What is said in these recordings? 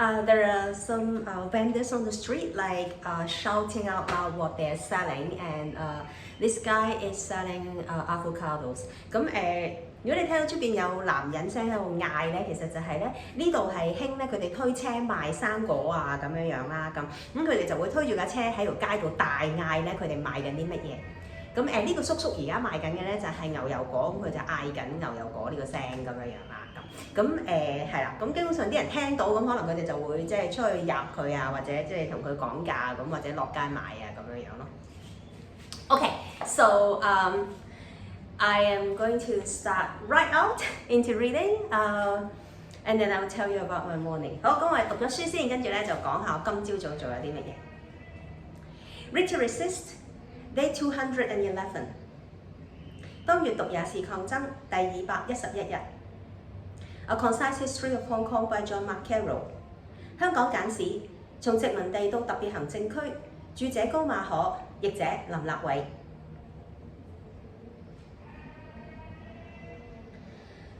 There are some vendors on the street shouting out loud what they're selling, and this guy is selling avocados. 咁如果你聽到出邊有男人聲喺度嗌咧，其實就係咧呢度係興咧，佢哋推車賣生果啊咁樣樣啦，咁佢哋就會推住架車喺條街度大嗌咧，佢哋賣緊啲乜嘢？咁呢個叔叔而家賣緊嘅咧就係牛油果，咁佢就嗌緊牛油果呢個聲咁樣樣啦，咁係啦，咁基本上啲人聽到咁，可能佢哋就會即係出去入佢啊，或者即係同佢講價咁，或者落街買啊咁樣樣咯。Okay, so I am going to start right out into reading, and then I will tell you about my morning. 好，咁我哋讀咗書先，跟住咧就講下我今朝早做咗啲乜嘢。Read to Resist, Day 211. 當閱讀也是抗爭，第211日。A Concise History of Hong Kong by John Carroll. 香港簡史，從殖民地到特別行政區，著者高馬可，譯者林立偉。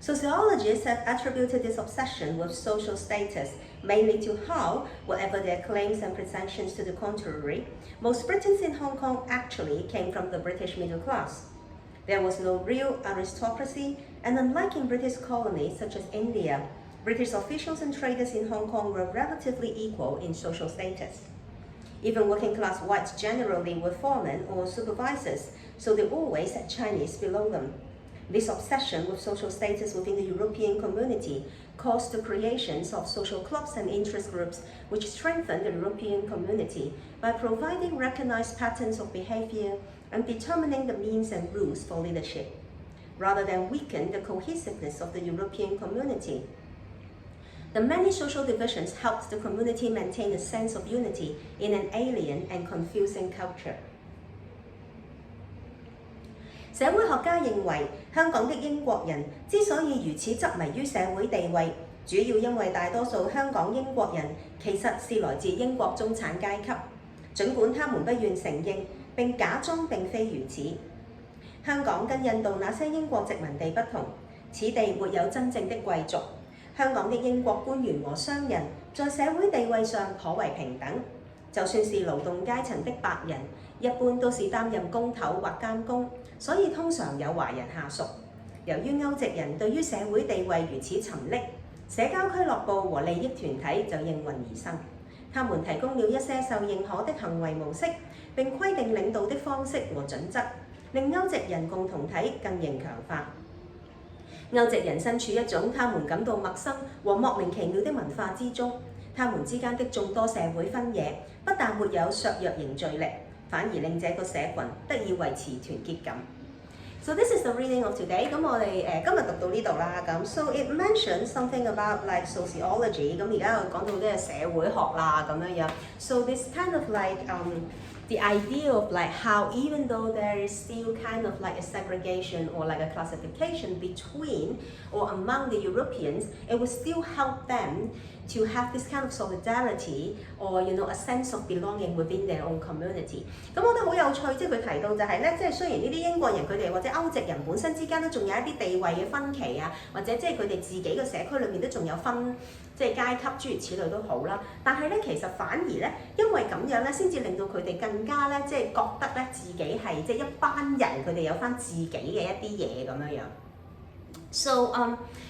Sociologists have attributed this obsession with social status mainly to how, whatever their claims and pretensions to the contrary, most Britons in Hong Kong actually came from the British middle class. There was no real aristocracy, and unlike in British colonies such as India, British officials and traders in Hong Kong were relatively equal in social status. Even working-class whites generally were foremen or supervisors, so they always had Chinese below them. This obsession with social status within the European community caused the creations of social clubs and interest groups which strengthened the European community by providing recognized patterns of behavior and determining the means and rules for leadership, rather than weaken the cohesiveness of the European community. The many social divisions helped the community maintain a sense of unity in an alien and confusing culture. 社會學家認為，香港的英國人之所以如此執迷於社會地位，主要因為大多數香港英國人其實是來自英國中產階級，儘管他們不願承認並假裝並非如此。香港跟印度那些英國殖民地不同，此地沒有真正的貴族。香港的英國官員和商人在社會地位上頗為平等，就算是勞動階層的白人，一般都是擔任工頭或監工，所以通常有華人下屬。由於歐籍人對於社會地位如此沉溺，社交俱樂部和利益團體就應運而生。他們提供了一些受認可的行為模式，並規定領導的方式和準則，令歐籍人共同體更形強化。歐籍人身處一種他們感到陌生和莫名其妙的文化之中，他們之間的眾多社會分野不但沒有削弱凝聚力，反而令這個社群得以維持團結感。So this is the reading of today. 咁我哋今日讀到呢度啦。咁 so it mentions something about like sociology. 咁而家又講到啲社會學啦咁樣樣。So this kind of like the idea of like how even though there is still kind of like a segregation or like a classification between or among the Europeans, it will still help them to have this kind of solidarity or a sense of belonging within their own community. 咁我覺得好有趣，即係佢提到就係咧，即係雖然呢啲英國人佢哋或者歐籍人本身之間都仲有一啲地位嘅分歧啊，或者即係佢哋自己嘅社區裏面都仲有分即係階級諸如此類都好啦，但係咧其實反而咧，因為咁樣咧，先至令到佢哋更加咧即係覺得咧自己係即係一班人，佢哋有翻自己嘅一啲嘢咁樣樣。So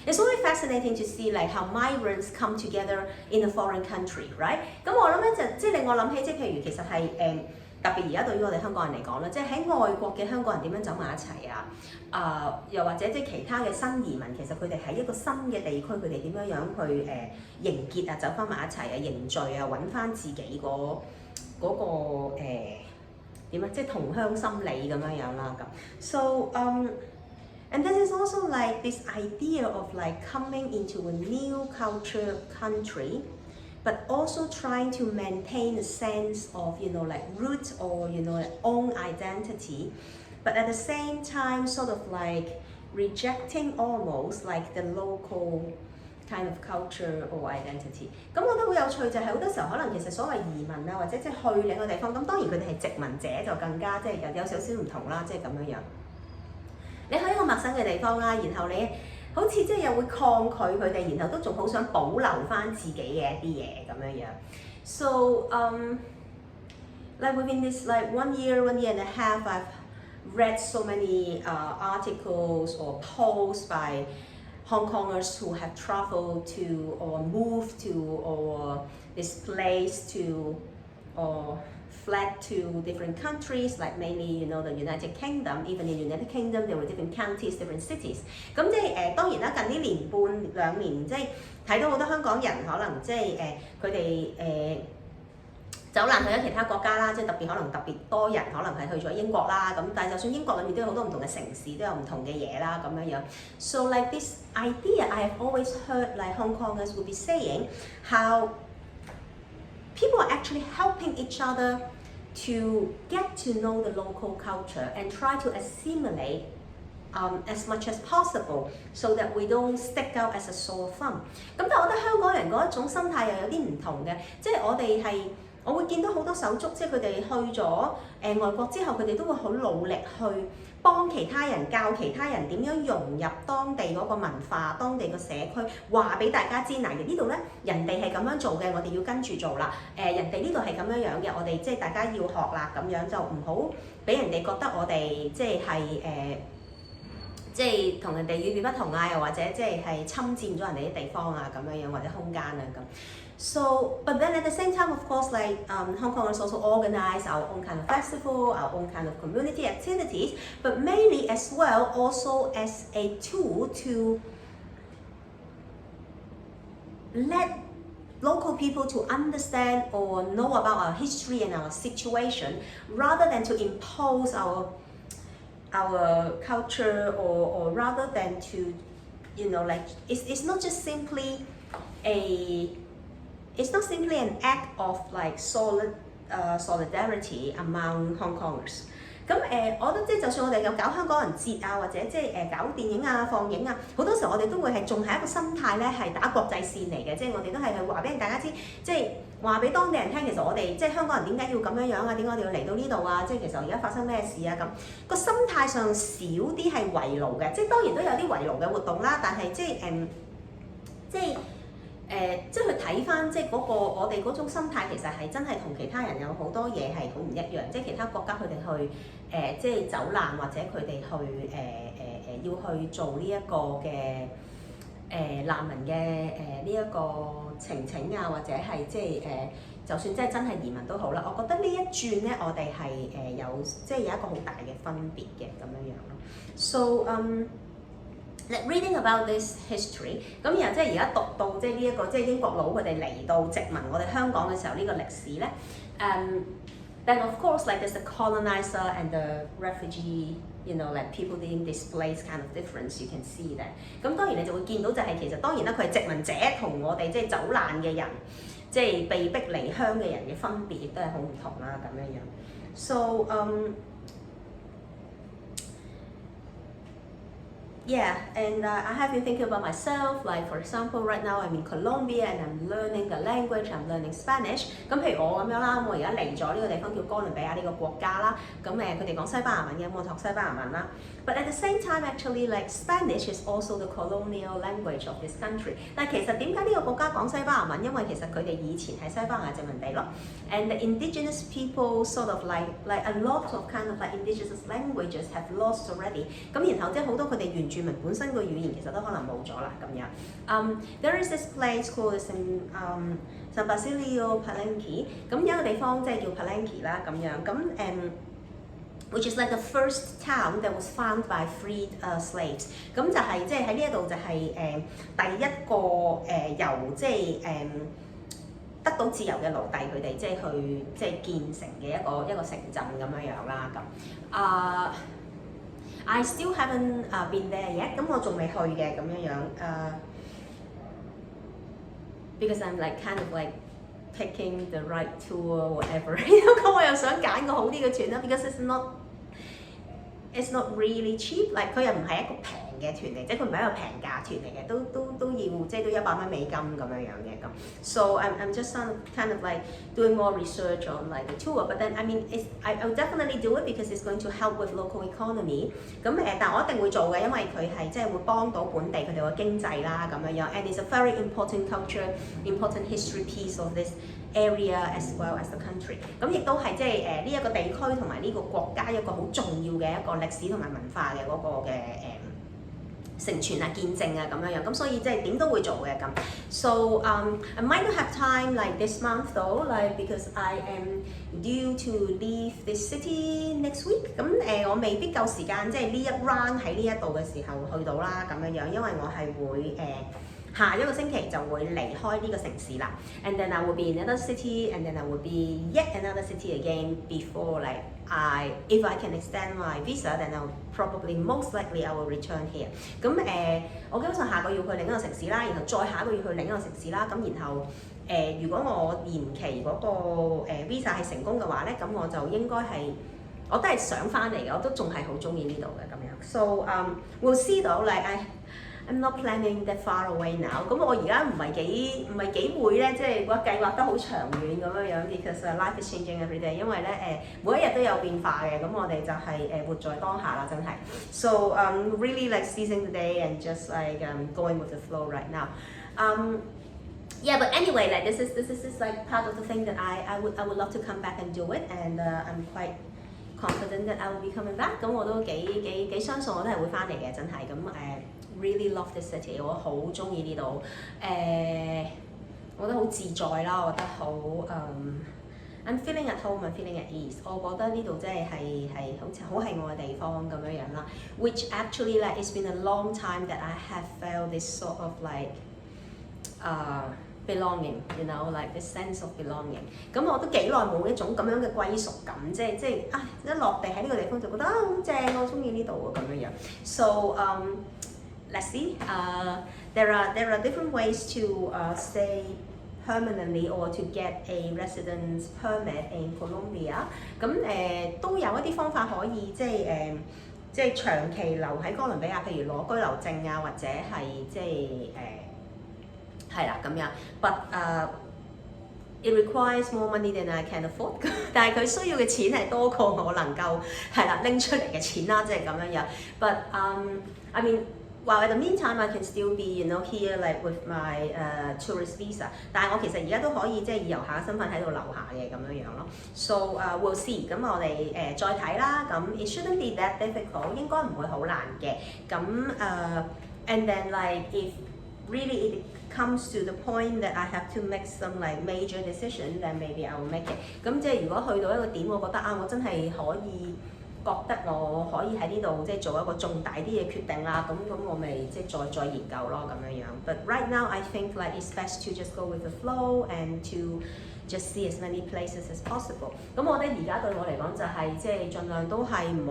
it's really fascinating to see like how migrants come together in a foreign country, right? 咁我諗咧就即係令我諗起即係譬如其實係特別而家對於我哋香港人嚟講咧，即係喺外國嘅香港人點樣走埋一齊啊？又或者即係其他嘅新移民，其實佢哋喺一個新嘅地區，佢哋點樣去凝結啊，走翻埋一齊啊，凝聚啊，揾翻自己嗰個點啊，即係同鄉心理咁樣樣啦咁。So and this is also like this idea of like coming into a new culture country, but also trying to maintain a sense of like root or like own identity, but at the same time sort of like rejecting almost like the local kind of culture or identity. 咁我覺得好有趣就係好多時候可能其實所謂移民啊，或者即係去另一個地方，咁當然佢哋係殖民者就更加即係有少少唔同啦，即係咁樣樣。你去一個陌生嘅地方啦，然後你好似即係又會抗拒佢哋，然後都仲好想保留翻自己嘅一啲嘢咁樣樣。So like within this like 1 year and a half, I've read so many articles or posts by Hong Kongers who have traveled to or moved to or displaced to or fled to different countries, like mainly the United Kingdom. Even in the United Kingdom, there were different counties, different cities. 咁即係當然啦，近呢年半2年，即係睇到好多香港人可能即係佢哋走難去咗其他國家啦，即係可能特別多人可能係去咗英國啦，咁但係就算英國裏面都有好多唔同嘅城市，都有唔同嘅嘢啦咁樣樣。So like this idea, I have always heard like Hong Kongers would be saying how people are actually helping each other to get to know the local culture and try to assimilate as much as possible, so that we don't stick out as a sore thumb. 咁但係我覺得香港人嗰一種心態又有啲唔同嘅，即係我會見到好多手足，即係佢哋去咗外國之後，佢哋都會好努力去幫其他人，教其他人點樣融入當地嗰個文化、當地個社區，話俾大家知嗱，呢度咧人哋係咁樣做嘅，我哋要跟住做啦。人哋呢度係咁樣樣嘅，我哋即係大家要學啦，咁樣就唔好俾人哋覺得我哋即係同人哋與別不同啊，又或者即係侵佔咗人哋啲地方啊咁樣樣，或者空間啊咁。So, but then at the same time, of course, like Hong Kongers also organize our own kind of festival, our own kind of community activities, but mainly as well also as a tool to let local people to understand or know about our history and our situation, rather than to impose our culture, or rather than to, like it's not just simply it's not simply an act of like solidarity among Hong Kongers. 咁我覺得即係就算我哋有搞香港人節啊，或者即係搞電影啊、放映啊，好多時候我哋都會係仲係一個心態咧，係打國際線嚟嘅，即係我哋都係去話俾大家知，即係話俾當地人聽，其實我哋即係香港人點解要咁樣樣啊？點解我哋要嚟到呢度啊？即係其實而家發生咩事啊？咁個心態上少啲係圍爐嘅，即係當然都有啲圍爐嘅活動啦，但係即係去睇翻即係嗰個我哋嗰種心態，其實係真係同其他人有好多嘢係好唔一樣。即係其他國家佢哋去即係走難，或者佢哋去要去做呢一個嘅難民嘅呢一個呈請啊，或者係即係就算即係真係移民都好啦。我覺得呢一轉咧，我哋係有即係有一個好大嘅分別嘅咁樣樣咯。So like reading about this history， 咁然後即係而家讀到即係呢一個即係英國佬佢哋嚟到殖民我哋香港嘅時候呢個歷史咧，then of course like there's the colonizer and the refugee， like people being displaced kind of difference you can see that。咁當然你就會見到就係其實當然啦，佢係殖民者同我哋即係走難嘅人，即係被逼離鄉嘅人嘅分別亦都係好唔同啦咁樣樣。So yeah, and I have been thinking about myself. Like for example, right now I'm in Colombia and I'm learning the language. I'm learning Spanish. 咁譬如我咁樣啦，我而家嚟咗呢個地方叫哥倫比亞呢個國家啦。咁佢哋講西班牙文嘅，我學西班牙文啦。But at the same time, actually, like Spanish is also the colonial language of this country. 但係其實點解呢個國家講西班牙文？因為其實佢哋以前係西班牙殖民地咯。And the indigenous people sort of like a lot of kind of like indigenous languages have lost already. 咁然後即係好多佢哋原住民本身個語言其實都可能冇咗啦咁樣。There is this place called San Basilio Palenque。咁有一個地方即係叫 Palenque 啦咁樣。咁which is like the first town that was founded by freed slaves。咁就係即係喺呢一度就係第一個由即係得到自由嘅奴隸佢哋即係去即係建成嘅一個城鎮咁樣樣啦咁。I still haven't been there yet， 咁我仲未去嘅咁樣樣because I'm like kind of like picking the right tour or whatever。咁我又想揀個好啲嘅團啦 ，because it's not really cheap， like 佢又唔係一個平嘅團嚟，即係佢唔係一個平價團嚟嘅，都要即係都100蚊美金咁樣嘅咁。So I'm just kind of like doing more research on like the tour, but then I mean I'll definitely do it because it's going to help with local economy。咁但我一定會做嘅，因為佢係即係會幫到本地佢哋個經濟啦咁樣樣。And it's a very important culture, important history piece of this area as well as the country。咁亦都係即係呢一個地區同埋呢個國家一個好重要嘅一個歷史同埋文化嘅嗰個嘅承傳啊、見證啊咁樣樣，咁所以即係點都會做嘅咁。So I might not have time like this month though, like because I am due to leave this city next week。咁我未必夠時間即係呢一 round 喺呢一度嘅時候去到啦咁樣樣，因為我係會下一個星期就會離開呢個城市啦。And then I will be in another city, and then I will be yet another city again before like if I can extend my visa, then I'll probably most likely I will return here。咁我基本上下個月去另一個城市啦，然後再下一個月去另一個城市啦。咁然後如果我延期嗰個visa 係成功嘅話咧，咁我就應該係我都係想翻嚟嘅，我都仲係好中意呢度嘅咁樣。So we'll see though, like I'm not planning that far away now。咁我而家唔係幾會咧，即係我計劃得好長遠咁樣樣 because life is changing every day。因為咧每一日都有變化嘅，咁我哋就係活在當下啦，真係。So really like seizing the day and just like going with the flow right now。Yeah, but anyway, like this is like part of the thing that I would love to come back and do it, and I'm quite confident that I will be coming back。咁我都幾相信我都係會翻嚟嘅，真係咁really love this city， 我好中意呢度，我覺得好自在啦，我覺得好I'm feeling at home, I'm feeling at ease。我覺得呢度即係好似好係我嘅地方咁樣樣啦。Which actually like it's been a long time that I have felt this sort of like belonging, you know, like this sense of belonging。咁我都幾耐冇一種咁樣嘅歸屬感，即係一落地喺呢個地方就覺得好正，我中意呢度咁樣樣。So let's see. There are different ways to stay permanently or to get a residence permit in Colombia。咁都有一啲方法可以即係長期留喺哥倫比亞，譬如攞居留證啊，或者係即係啦咁樣。But it requires more money than I can afford。但係佢需要嘅錢係多過我能夠係啦拎出嚟嘅錢啦，即係咁樣樣。But I mean。While at the meantime I can still be, you know, here like with my tourist visa。但係我其實而家都可以即係以遊客身份喺度留下嘅咁樣樣咯。So we'll see。咁我哋再睇啦。咁 it shouldn't be that difficult， 應該唔會好難嘅。咁and then like if really it comes to the point that I have to make some like major decision, then maybe I will make it。咁即係如果去到一個點，我覺得我真係可以。覺得我可以喺呢度即係做一個重大啲嘅決定啦，咁我咪即係再研究咯咁樣樣。But right now I think like it's best to just go with the flow and to just see as many places as possible。咁我覺得而家對我嚟講就係即係盡量都係唔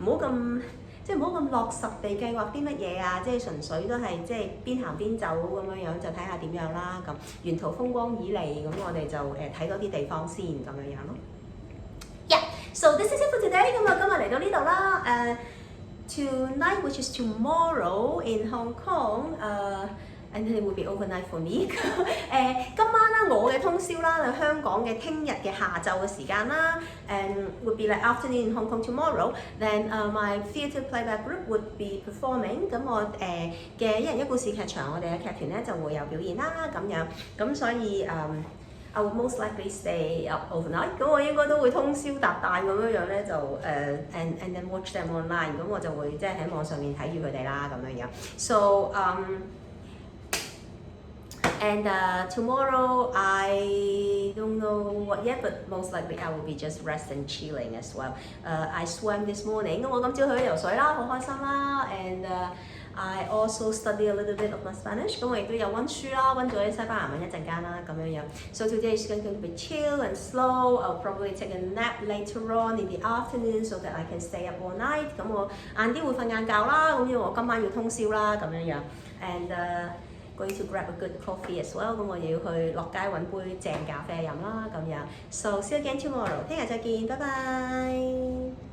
好咁即係唔好咁落實地計劃啲乜嘢啊，即係純粹都係即係邊行邊走咁樣樣，就睇下點樣啦咁。沿途風光旖旎，咁我哋就睇多啲地方先咁樣樣咯。So this is it for today。咁今日嚟到呢度啦。Tonight, which is tomorrow in Hong Kong, and then it will be overnight for me。今晚啦，我嘅通宵啦，喺香港嘅聽日嘅下晝嘅時間啦，and would be like afternoon in Hong Kong tomorrow。Then my theatre playback group would be performing。咁我嘅一人一故事劇場，我哋嘅劇團咧就會有表演啦咁樣。咁所以I will most likely stay up overnight。咁我應該都會通宵達旦咁樣樣咧，就and then watch them online。咁我就會即係喺網上面睇住佢哋啦咁樣樣。So and tomorrow I don't know what yet, but most likely I will be just rest and chilling as well。I swam this morning。咁我今朝去咗游水啦，好開心啦。And I also study a little bit of my Spanish。咁我亦都有溫書啦，溫咗啲西班牙文一陣間啦，咁樣樣。So today is going to be chill and slow。I'll probably take a nap later on in the afternoon so that I can stay up all night。咁我晏啲會瞓晏覺啦，咁因為我今晚要通宵啦，咁樣樣。And going to grab a good coffee as well。咁我又要去落街揾杯正咖啡飲啦，咁樣。So see you again tomorrow。聽日再見，拜拜。